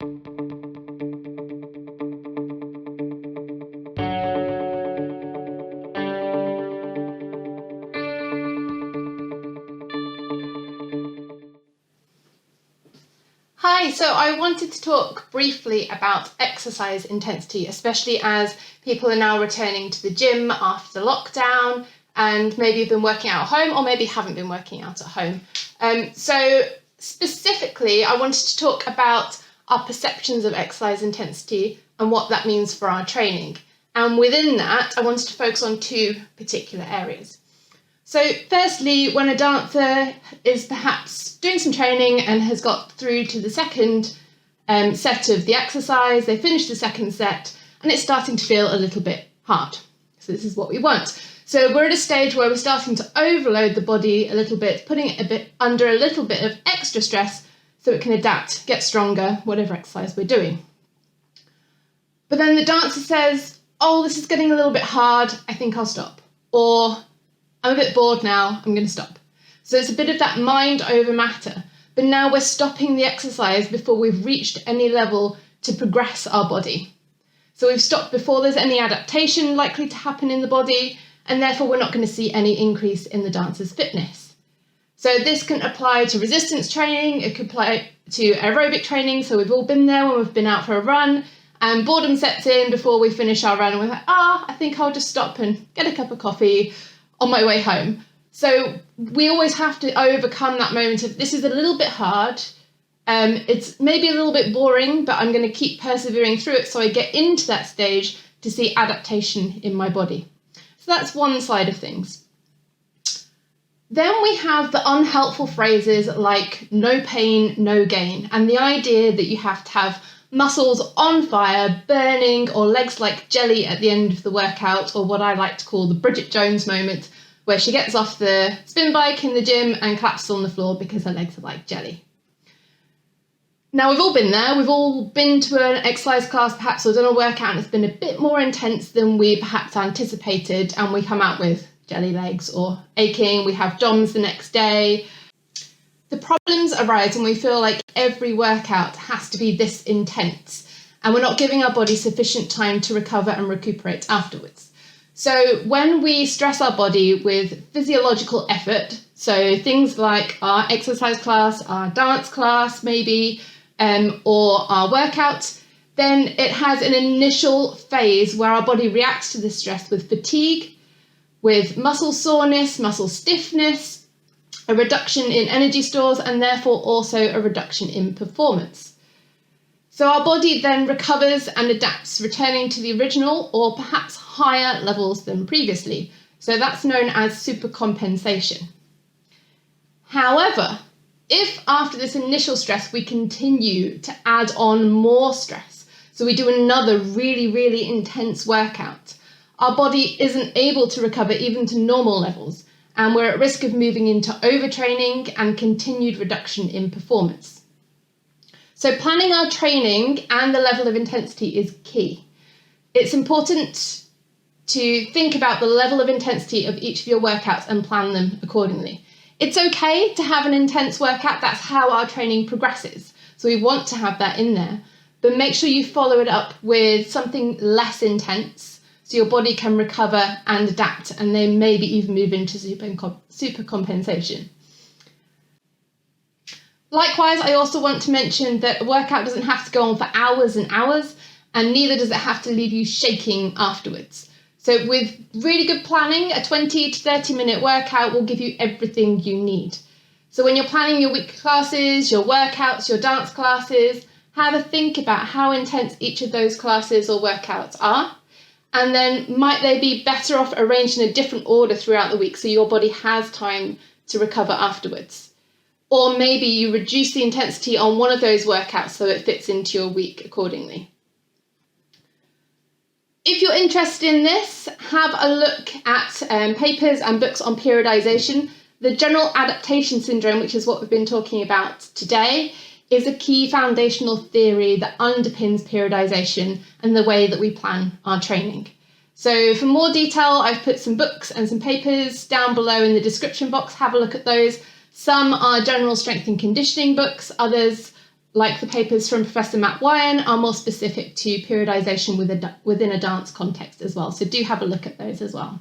Hi, so I wanted to talk briefly about exercise intensity, especially as people are now returning to the gym after the lockdown and maybe have been working out at home or maybe haven't been working out at home. So specifically, I wanted to talk about our perceptions of exercise intensity and what that means for our training. And within that, I wanted to focus on two particular areas. So firstly, when a dancer is perhaps doing some training and has got through to the second set of the exercise, they finish the second set and it's starting to feel a little bit hard. So this is what we want. So we're at a stage where we're starting to overload the body a little bit, putting it a bit under a little bit of extra stress so it can adapt, get stronger, whatever exercise we're doing. But then the dancer says, oh, this is getting a little bit hard, I think I'll stop. Or I'm a bit bored now, I'm going to stop. So it's a bit of that mind over matter. But now we're stopping the exercise before we've reached any level to progress our body. So we've stopped before there's any adaptation likely to happen in the body, and therefore we're not going to see any increase in the dancer's fitness. So this can apply to resistance training, it could apply to aerobic training. So we've all been there when we've been out for a run and boredom sets in before we finish our run and we're like, I think I'll just stop and get a cup of coffee on my way home. So we always have to overcome that moment of this is a little bit hard, it's maybe a little bit boring, but I'm going to keep persevering through it so I get into that stage to see adaptation in my body. So that's one side of things. Then we have the unhelpful phrases like no pain, no gain, and the idea that you have to have muscles on fire, burning, or legs like jelly at the end of the workout, or what I like to call the Bridget Jones moment, where she gets off the spin bike in the gym and collapses on the floor because her legs are like jelly. Now, we've all been there. We've all been to an exercise class perhaps or done a workout and it's been a bit more intense than we perhaps anticipated, and we come out with jelly legs or aching, we have DOMS the next day. The problems arise when we feel like every workout has to be this intense and we're not giving our body sufficient time to recover and recuperate afterwards. So when we stress our body with physiological effort, so things like our exercise class, our dance class maybe, or our workout, then it has an initial phase where our body reacts to the stress with fatigue, with muscle soreness, muscle stiffness, a reduction in energy stores, and therefore also a reduction in performance. So our body then recovers and adapts, returning to the original or perhaps higher levels than previously. So that's known as supercompensation. However, if after this initial stress we continue to add on more stress, so we do another really, really intense workout, our body isn't able to recover even to normal levels, and we're at risk of moving into overtraining and continued reduction in performance. So planning our training and the level of intensity is key. It's important to think about the level of intensity of each of your workouts and plan them accordingly. It's okay to have an intense workout, that's how our training progresses. So we want to have that in there, but make sure you follow it up with something less intense so your body can recover and adapt and then maybe even move into supercompensation. Likewise, I also want to mention that a workout doesn't have to go on for hours and hours, and neither does it have to leave you shaking afterwards. So with really good planning, a 20 to 30 minute workout will give you everything you need. So when you're planning your weekly classes, your workouts, your dance classes, have a think about how intense each of those classes or workouts are. And then might they be better off arranged in a different order throughout the week so your body has time to recover afterwards. Or maybe you reduce the intensity on one of those workouts so it fits into your week accordingly. If you're interested in this, have a look at papers and books on periodization. The general adaptation syndrome, which is what we've been talking about today, is a key foundational theory that underpins periodization and the way that we plan our training. So for more detail, I've put some books and some papers down below in the description box. Have a look at those. Some are general strength and conditioning books, others like the papers from Professor Matt Wyon, are more specific to periodization within a dance context as well. So do have a look at those as well.